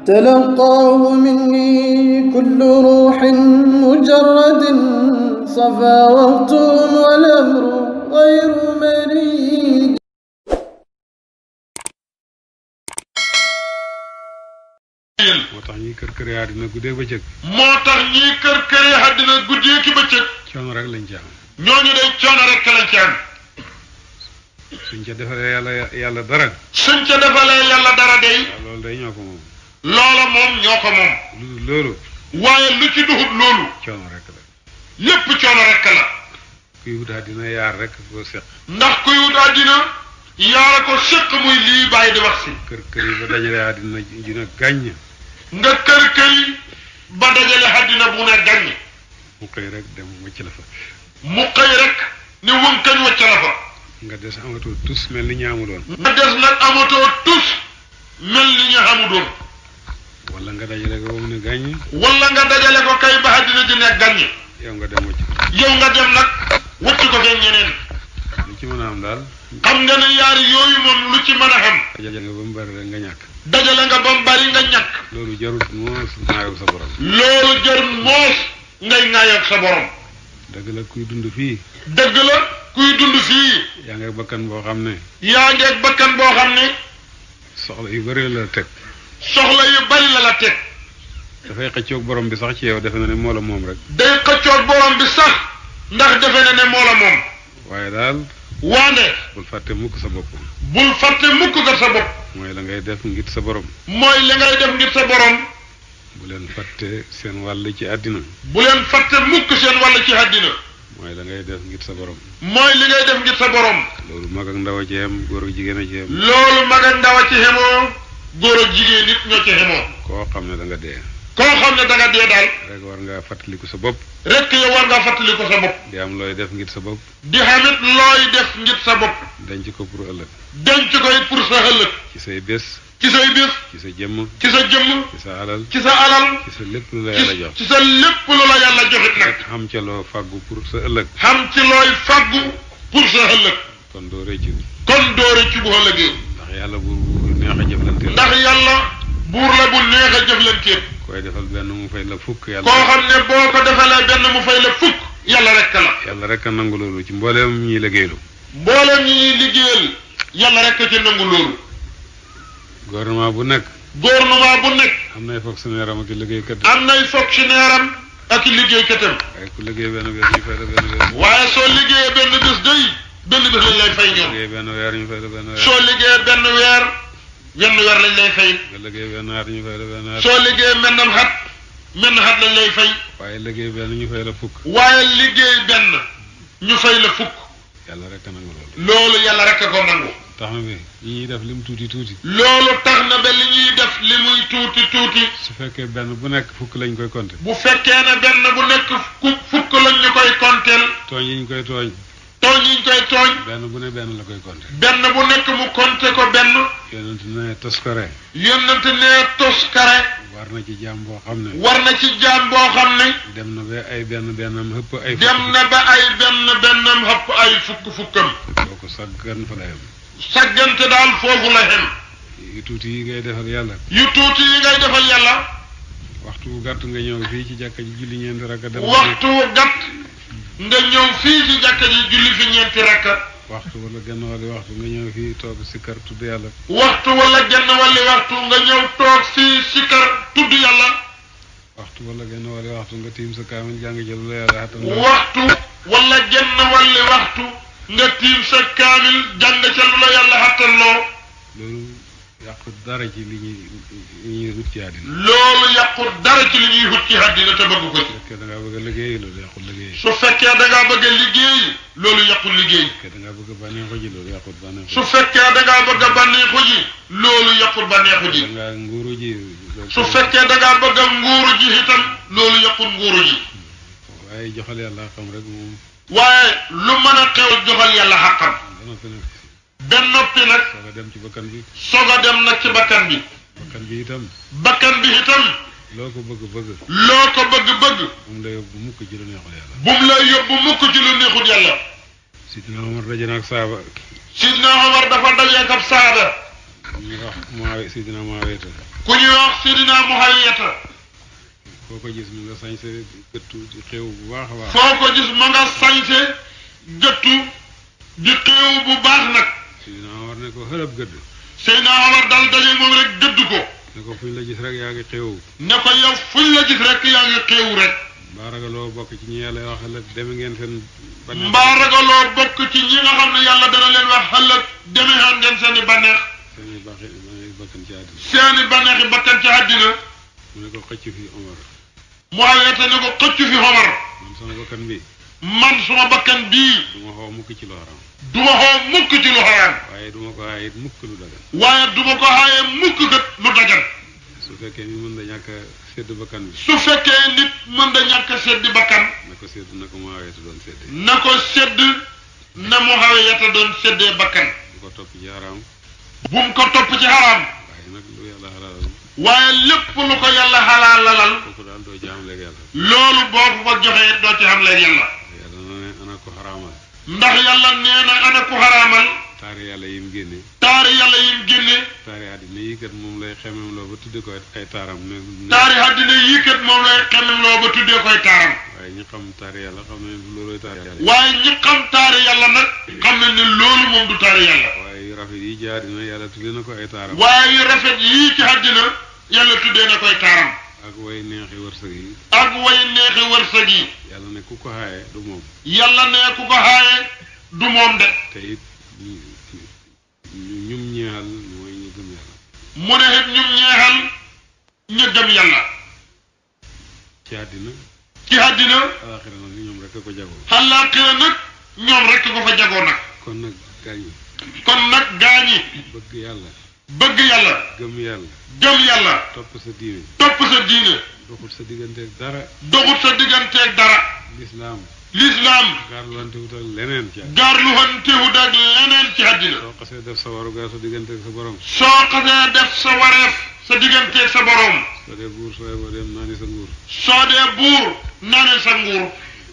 تلقاه مني كل روح مجرد صفا وقت والأمر غير مريد. moo tax ñuy kër kër àddina guddee bëccëg. moo tax ñuy kër kër àddina guddee ki bëccëg. coono rek lañ ci am. ñooñu day coono rek lañ ci am. suñ ca defalee yàlla dara. suñ ca defalee yàlla dara day. waaw loolu day ñoo ko moom. loola moom ñoo ko moom. loolu. waaye lu ci duxut loolu. coono rek la. lépp coono rek la. kuy wut àddina yaar rek ko seq. ndax kuy wut àddina yaara ko seq muy lii bàyyi di wax si. kër kër yi ba dajale àddina ji na gàññ. nga kër kër yi ba dajale àddina bu ne gàññ. mu xëy rek dem wëcc la fa. mu xëy rek ni wënkañ wëcc la fa. nga des amatoo tus mel ni ñu amuloon. nga des nag amatoo tus mel ni ñu amudoon. wala nga dajale ko ba mu ne gàññ. wala nga dajale ko kay ba àddina ji ne gàññ. yow nga dem wëcc ko. yow nga dem nag wëcc ko fee ñeneen. lu ci mën a am daal. xam nga ne yaari yooyu moom lu ci mën a xam. dajale nga ba mu bari rek nga ñàkk. dajale nga ba mu bari nga ñàkk. loolu jarut moos ŋaayoo sa borom. loolu jarut moos ngay ŋaayoo sa borom. dëgg la kuy dund fii. dëgg la kuy dund fii. yaa ngi bakkan boo xam ne. yaa ngi bakkan boo xam ne. soxla yu bari la teg. soxla yu bari la teg. dafay xëccoog borom bi sax ci yow defe na ne moo la moom rek. day xëccoog borom bi sax ndax defe na ne moo la moom. waaye daal. waane. bul fàtte mukk sa bopp. bul fàtte mukk nga sa bopp. mooy la ngay def ngir sa borom. mooy li ngay def ngir sa borom. bu leen fàtte seen wàll ci àddina. bu leen fàtte mukk seen wàll ci àddina. mooy la ngay def ngir sa borom. mooy li ngay def ngir sa borom. loolu mag ak ndaw a ci yem góor ak jigéen a ci yem. loolu mag ak ndaw a ci xemoo góor ak jigéen nit ñoo ci xemoo. koo xam ne da nga dee. koo xam ne da nga dee daal. rek war ngaa fàttaliku sa bopp. rek yow war ngaa fàttaliku sa bopp. di am looy def ngir sa bopp. di xamit looy def ngir sa bopp. denc ko pour ëllëg. denc ko it pour sa ëllëg. ci say bés. ci say bés. ci sa jëmm. ci sa jëmm. ci sa alal. ci sa alal. ci sa lépp lu la yàlla jox. ci sa lépp lu la yàlla joxit nag. xam ca loo fàggu pour sa ëllëg. xam ci looy fàggu pour sa ëllëg. kon doo rëccu. kon doo rëccu bu ëllëgee. ndax yàlla buur bu neex a jëflanteel. ndax yàlla buur la bu neex a jëflanteel. koy defal benn mu fay la fukk. yàlla koo xam ne boo ko defalee benn mu fay la fukk. yàlla rek la. yàlla rek a nangu loolu ci mbooleem ñiy liggéeylu. mbooleem ñi ñuy liggéeyal yàlla rek a ci nangu loolu. gouvernement bu nekk. gouvernement bu nekk. am nay fonctionnaire am ak liggéeykat. am nay fonctionnaire am ak liggéeykatam. waaye ku liggéey benn bés ñu fay la benn bés. waaye soo liggéeyee benn bés day benn bés lañ lay fay ñoom. liggéey benn weer ñu fay la benn weer. soo liggéeyee benn weer wenn weer lañ lay fay. nga liggéey benn at ñu fay la benn at. soo liggéeyee mennam xat menn xat lañ lay fay. waaye liggéey benn ñu fay la fukk. waaye liggéey benn ñu fay la fukk. yàlla rek a nangu loolu. loolu yàlla rek a ko nangu. tax na bi yi ñuy def lim tuuti tuuti. loolu tax na ba li ñuy def li muy tuuti tuuti. su fekkee benn bu nekk fukk lañ koy compter. bu fekkee ne benn bu nekk fukk lañ ñu koy konteel. tooñ yi ñu koy tooñ. tooñ yi ñu koy tooñ. benn bu ne benn la koy compter. benn bu nekk mu konte ko benn. yonent ne toskare. yonent ne toskare. war na ci jaam boo xam ne. war na ci jaam boo xam ne. dem na ba ay benn bennam hëpp ay. dem na ba ay benn bennam hëpp ay fukk fukkam. boo ko saggan fa la yem. saggante daal foofu la xem. yu tuuti yi ngay defal yàlla. yu tuuti yi ngay defal yàlla. waxtu wu gàtt nga ñëw fii ci jàkka ji julli ñeenti rakka dem. waxtu wu gàtt nga ñëw fii ci jàkka ji julli fi ñeenti rakka. waxtu wala genn wàlli waxtu nga ñëw fii toog sikkar tudd yàlla. waxtu wala genn wàlli waxtu nga ñëw toog fii sikkar tudd yàlla. waxtu wala genn wàlli waxtu nga tiim sa kaamil jàng ci lu la yàlla xattan. waxtu wala genn wàlli waxtu nga tiim sa kaamil jàng ca lu la yàlla xattanloo. loolu yàqu dara ci li ñuy wut ci àddina. loolu yàqu dara ci li ñuy wut ci àddina te bëgg ko ci. su fekkee da ngaa bëgg a liggéey loolu yàqul liggéey. su fekkee da ngaa bëgg a liggéey loolu yàqul liggéey. su fekkee da ngaa bëgg a bànneexu ji loolu yàqul bànneexu. su fekkee da ngaa bëgg a bànneexu ji loolu yàqul bànneexu ji. da ngaa nguuru ji. su fekkee da ngaa bëgg a nguuru ji itam loolu yàqul nguuru ji. waaye joxal yàlla xam rek moom. waaye lu mën a xew joxal yàlla xaqam. ba noppi nag. soog a dem ci bakkan bi. soog a dem nag ci bakkan bi. bakkan bi itam. bakkan bi itam. loo ko bëgg-bëgg. loo ko bëgg-bëgg. bu mu la yóbbu mukk ci lu neexul yàlla. bu mu la yóbbu mukk ci lu neexul yàlla. Sidna Omar daje na ak saaba. Sidna Omar dafa daje ak ab saaba. ñu wax Muawiya Sidina Muawiyata ku ñuy wax Sidina Muawiyata foo ko gis mu nga sañse gëttu di xew bu baax a baax foo ko gis ma nga sañse gëttu di xew bu baax nag Sidina Omar ne ko xërëb gëdd Seydina Omar dal daje moom rek gëdd ko ne ko fuñ la gis rek yaa ngi xew ne ko yow fuñ la gis rek yaa ngi xew rek mbaa ragaloo bokk ci ñi yàlla wax la deme ngeen seen bànneex mbaa ragaloo bokk ci ñi nga xam ne yàlla dana leen wax ëllëg demee xaan ngeen seeni bànneex seeni bakkan ci àddina seeni bànneexi bakkan ci àddina mu ne ko xëcc fi Omar Muawiyata ne ko xëcc fi Omar man sama bakkan bi man suma bakkan bii du ma xoo mukk ci lu haram du ma xoo mukk ci lu xaraam waaye du ma ko aaye mukk lu dagan waaye du ma ko xaaye mukk kat lu dagan su fekkee ni mën da ñàkk a sédd bakkan bi su fekkee nit mën da ñàkk seddi bakkan na ko sédd na ko Muawiyata doon séddee na ko sedd na Muawiyata doon seddee bakkan bu ko topp ci haram bu mu ko topp ci xaraam waaye nag lu yàlla xalaalal waaye lépp lu ko yàlla xalaalalal kooku daal doo ci am léegi yàlla loolu boo ko joxee doo ci xam leen yàlla yàlla na ne ana ko xaraamal ndax yàlla nee na ana ku xaraamal taari yàlla yim génne taari yàlla yim génne taari àddina yi kat moom lay xemem loo ba tudde ko ay taaram ne taari àddina yii kat moom lay xemem loo ba tuddee koy taaram waaye ñi xam taari yàlla xam ne looloy taari yàlla waaye ñi xam taari yàlla nag xam ne ni loolu moom du taari yàlla waaye yu rafet yi ci àddina yàlla tudde na ko ay taaram waaye yu rafet yii ci àddina yàlla tuddee na koy taaram ak way neexi wërsëg yi ak way neexi wërsëg yi yàlla ne ku ko xaaye du moom yàlla ne ku ko xaaye du moom de te it ñum ñeexal mooy ñu gëm yàlla mu ne it ñum ñeexal ñu gëm yàlla ci àddina ci àddina alaxira nag ñoom rek a ko jagoo àllaaxira nag ñoom rek ko fa jagoo nag kon nag gaañi kon nag gaañi bëgg yàlla bëgg yàlla gëm yàlla gëm yàlla topp sa diine topp sa diine doxut sa digganteeg dara doxut sa digganteeg dara lislaam lislaam gaarluwante wutal leneen ci àddina gaarluwantewut ak leneen ci àddina soo xasee def sa waru gaa sa digganteeg sa borom soo xasee def sa wareef sa digganteeg sa borom soo dee buur soo yeboo dem naani sa nguur soo dee buur naaneel sa nguur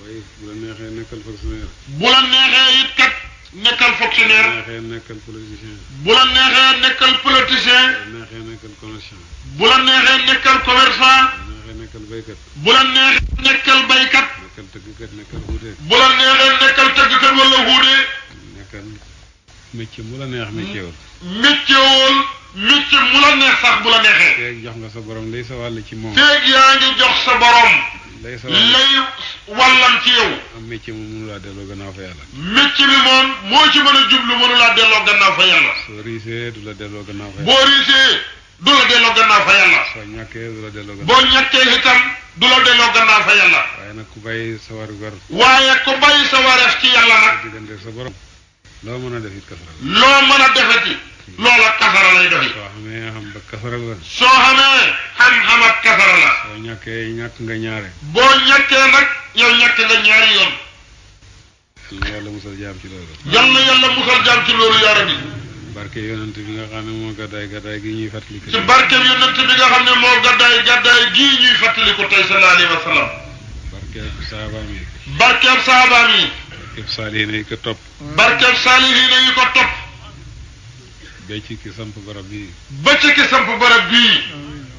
waaye bu la neexee nekkal fonctionnaire bu la neexee it kat nekkal bu fonctionnaire la neexee nekkal politicien bu la neexee nekkal politicien bu la neexee nekkal commerçant bu la neexee nekkal commerçant bu la neexee nekkal baykat bu la neexee nekkal baykat nekkal tëggkat nekkal xuute bu la neexee nekkal tëggkat wala xuude nekkal métier mu la neex métier wul méccewool mécce mu la neex sax bu la neexee feeg jox nga sa borom lay sa wàll ci moom feeg yaa ngi jox sa borom lay sa wàll lay wàllam ci yow am métier moom mënu laa delloo gannaaw fa yàlla mécce mi moom moo ci mën a jublu mënu laa delloo gannaaw fa yàlla soo riisee du la delloo gannaaw fa yàlla boo riisee du la delloo gannaaw fa yàlla soo ñàkkee du la delloo gannaaw boo ñàkkee itam du la delloo gannaaw fa yàlla waaye nag ku bàyyi sa waru gar waaye ku bàyyi sa wareef ci yàlla nag digganteeg sa borom loo mën a def it kasara la loo mën a defeti loola kasara lay doxi soo xamee xam ba kasara la soo xamee xam-xam ak kasara la soo ñàkkee ñàkk nga ñaare boo ñàkkee nag yow ñàkk nga ñaari yoon yal na yàlla musal jaam ci loolu yal na yàlla musal jaam ci loolu yaa rabbi barke yonent bi nga xam ne moo gàddaay gàddaay gi ñuy fàttali ci barkeem yonent bi nga xam ne moo gàddaay gii ñuy fàttaliku tey sallallahu alayhi wa sallam barkeeb saabaam yi barkeem saabaam yi barkeeb saalihiina yi ko topp barkeem saalihiina yi ko topp ba ci ki samp barab bi ba ci ki samp barab bii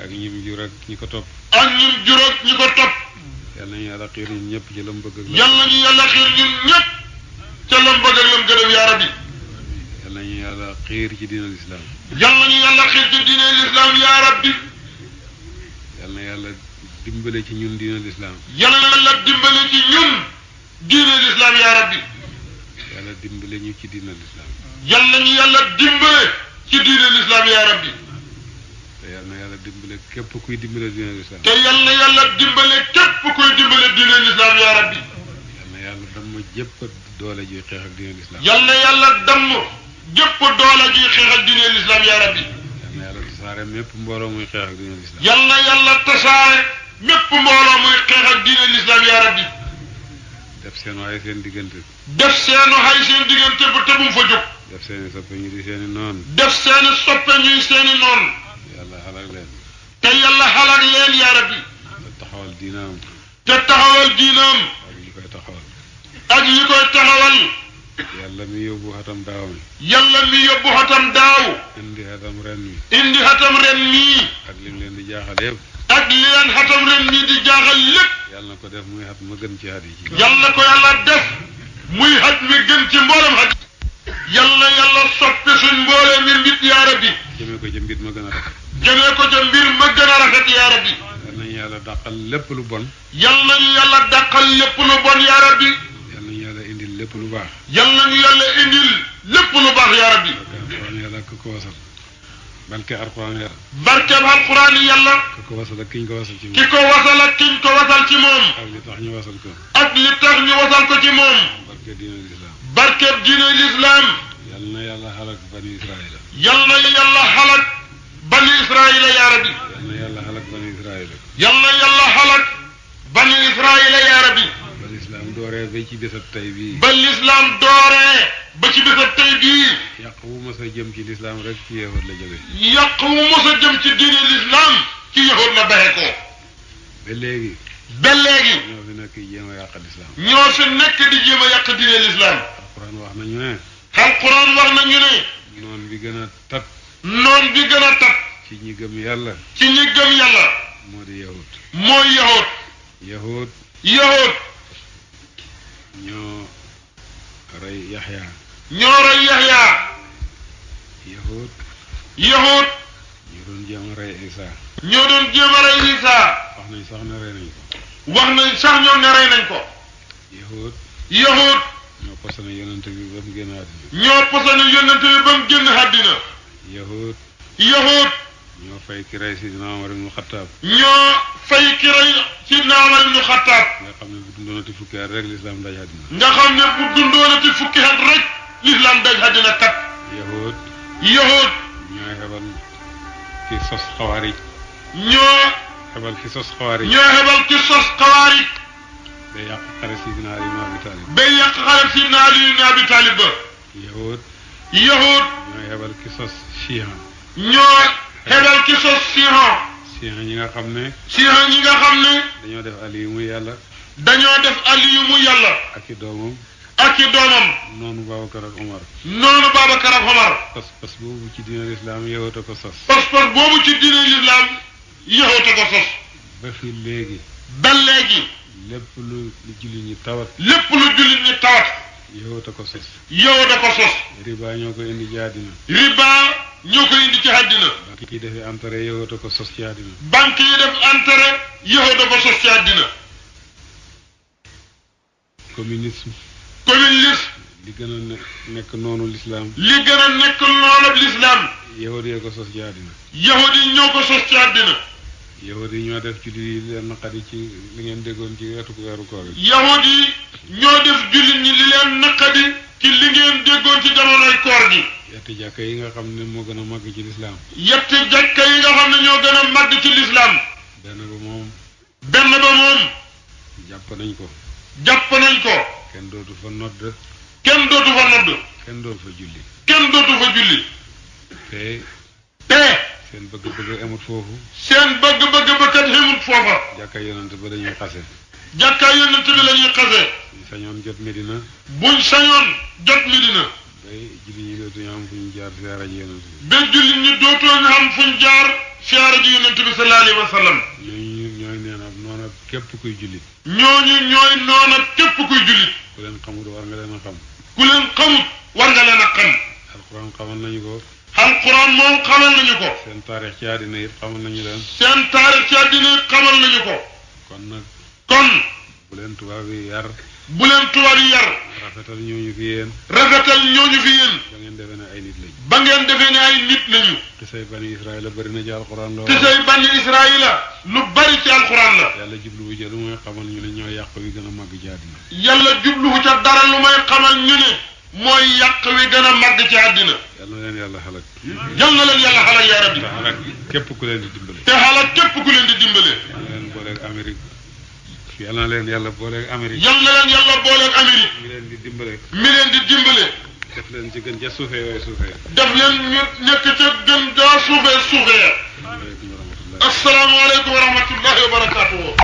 ak ñim jur ak ñi ko topp ak ñun juróom ñi ko topp yal nañu yàlla xiir ñun ñëpp ci lam bëgg ak yal nañu yàlla xiir ñun ñëpp ca lam bëgg ak lam gërëm yaa rabbi yal nañu yàlla xiir ci diinal islam yal nañu yàlla xiir ci diine lislaam yaa rabbi yal na yàlla dimbale ci ñun diinal islam yal na yàlla dimbale ci ñun diine lislaam yaa rabbi yàlla dimbale ñu ci diinal islam yal nañu yàlla dimbale ci diine lislaam yaa rabbi te yal na yàlla dimbale képp kuy dimbale diinal islam te yal na yàlla dimbale képp kuy dimbale diine lislaam yaa rabbi yal na yàlla damm jëpp doole ji xeex ak diinal islam yal na yàlla damm jëpp doole ji xeex ak diine lislaam yaa rabbi yal na yàlla tasaare mépp mbooloo muy xeex ak diinal islam yal na yàlla tasaare mépp mbooloo muy xeex ak diine lislaam yaa rabbi def seen waaye seen diggante def seenu xay seen diggante bu tebum fa jóg def seeni soppe ñu di seeni noon def seeni soppe ñuy seeni noon yàlla xalak leen te yàlla xalaat leen yaa rabbi te taxawal diinaam te taxawal diinaam ak ñi koy taxawal ak ñi koy taxawal yàlla mi yóbbu xatam daaw mi yàlla mi yóbbu xatam daaw indi xatam ren mi indi xatam ren mii ak lim leen di jaaxal yëpp ak li leen xatam ren mii di jaaxal lépp yàlla na ko def muy xat ma gën ci xat yi ci yàlla ko yàlla def muy xat mi gën ci mboolem xat yàlla yàlla soppi suñ mboolee mi mbit yaa rabbi jëmee ko ca mbir ma gën a rafet jëmee ko ca mbir ma gën a rafet yaa rabbi yal nañu yàlla dàqal lépp lu bon yal nañu yàlla dàqal lépp lu bon yaa rabbi yal nañu yàlla indil lépp lu baax yal nañu yàlla indil lépp lu baax yaa rabbi barke alquran yàlla ku ko wasal barke alquran yàlla barkeb alquran yàlla ku ko wasal ak kiñ ko wasal ci moom ki ko wasal ak kiñ ko wasal ci moom ak li tax ñu wasal ko ak li tax ñu wasal ko ci moom barke diine l'islam barkeb diine l'islam yal na yàlla xalak bani israila yal na yàlla xalak bani israila yaa rabbi yal na yàlla xalak bani israila yal na yàlla xalak bani israila yaa rabbi ba l'islam dooree ba ci bésab tey bii ba l'islam dooree ba ci bésab tey bii yàq wu mos a jëm ci l'islam rek ci yahud la jóge yàq wu mos a jëm ci diine l'islam ci yahud la baxe ko ba léegi ba léegi ñoo fi nekk jéem a yàq l'islam ñoo fi nekk di jéem a yàq diine l'islam alquran wax nañu ne alquran wax nañu ne noon bi gën a tat noon bi gën a tat ci ñi gëm yàlla ci ñi gëm yàlla moo di yahud mooy yahud yahud yahud ñoo rey yaxya ñoo rey yaxya yahud yahud ñu doon jéem a rey isa ñoo doon jéem a rey isa wax nañ sax ne rey nañ ko wax nañ sax ñoom ne rey nañ ko yahud yahud ñoo posone yonente bi ba mu génn àddina ñoo posone yonente bi ba mu génn àddina yahud yahud ñoo fay ki rey sidina Omar ibnu Xattaab ñoo fay ki rey sidina Omar ibnu Xattaab nga xam ne bu dundoonati fukki at rek lislaam daj àddina nga xam ne bu dundoonati fukki at rek lislaam daj àddina kat yahud yahud ñooy xebal ki sos xawaarij ñoo xebal ki sos xawaarij ñoo xebal ki sos xawaarij day yàq xare sidina Ali ibnu Abi Talib bay yàq xale sidina Ali ibnu Abi Talib ba yahud yahud ñooy xebal ki sos chiha ñoo xebal ki sos sihan chiha ñi nga xam ne sihan ñi nga xam ne dañoo def Ali yu muy yàlla dañoo def aliyu mu yàlla ak i doomam ak i doomam noonu Babacar ak Omar noonu Babacar ak Omar pas boobu ci diine lislaam yahut a ko sos pas-pas boobu ci diine lislaam yahut a ko sos ba fi léegi ba léegi lépp lu jullit ñi tawat lépp lu jullit ñi tawat yahut a ko sos yahut a ko sos riba ñoo ko indi ci àddina riba ñoo ko indi ci àddina banque yi defee intérêt yahut a ko sos ci àddina banque yi def intérêt yahut a ko sos ci àddina communisme li gën a nekk noonu lislaam li gën a nekk noonu lislaam yahut yi ko sos ci àddina yahut yi ñoo ko sos ci àddina yahut yi ñoo def jullit yi leen naqari ci li ngeen déggoon ci weeru koor yi yahut yi ñoo def jullit ñi li leen naqadi ci li ngeen déggoon ci jamonoy koor gi yetti jàkka yi nga xam ne moo gën a màgg ci lislaam yetti jàkka yi nga xam ne ñoo gën a màgg ci lislaam benn ba moom jàpp nañ ko kenn dootu fa nodd kenn dootu fa nodd kenn dootu fa julli kenn dootu fa julli te seen bëgg-bëgg amut foofu seen bëgg-bëgg ba kat xamut foofa jàkka yonent ba dañuy xase jàkka yonent bi la ñuy xase buñ sañoon jot Medina buñ sañoon jot Medina bay julli ñi dootuñu am fuñ jaar siyaara ji yonent bi ba julli ñi dootooñu xam fuñ jaar siyaara ji yonent bi sallallahu alayhi wa sallam ñooy nee na noona képp kuy jullit ñooñu ñooy noona képp kuy jullit ku leen xamut war nga leen a xam ku leen xamut war nga leen a xam alquran xamal nañu ko alquran moom xamal nañu ko seen taarix ci àddina it xamal nañu leen seen taarix ci àddina it xamal nañu ko kon nag kon bu leen tubaab yi yar bu leen tubaab yi yar rafetal ñooñu fi yéen rafetal ñooñu fi yéen ba ngeen defee ne ay nit lañ ba ngeen defee ne ay nit lañu te say bani israila bëri na ci alquran lool te say bani israila lu bari ci alquran la yàlla jubluwu ca lu mooy xamal ñu ne ñoo yàq wi gën a màgg ci àddina yàlla jubluwu ca dara lu may xamal ñu ne mooy yàq wi gën a màgg ci àddina yal na leen yàlla xalak yal na leen yàlla xalak yaa rabbi te xalak képp ku leen di dimbale te xalak képp ku leen di dimbale yal na leen booleeg Amérique yal na leen yàlla booleeg Amérique yal na leen yàlla booleeg Amérique mi leen di dimbale def leen ci gën ca suufee yooyu suufee def leen ñu nekk ca gën daa suufee asalaamaaleykum wa rahmatullahi wa barakatuhu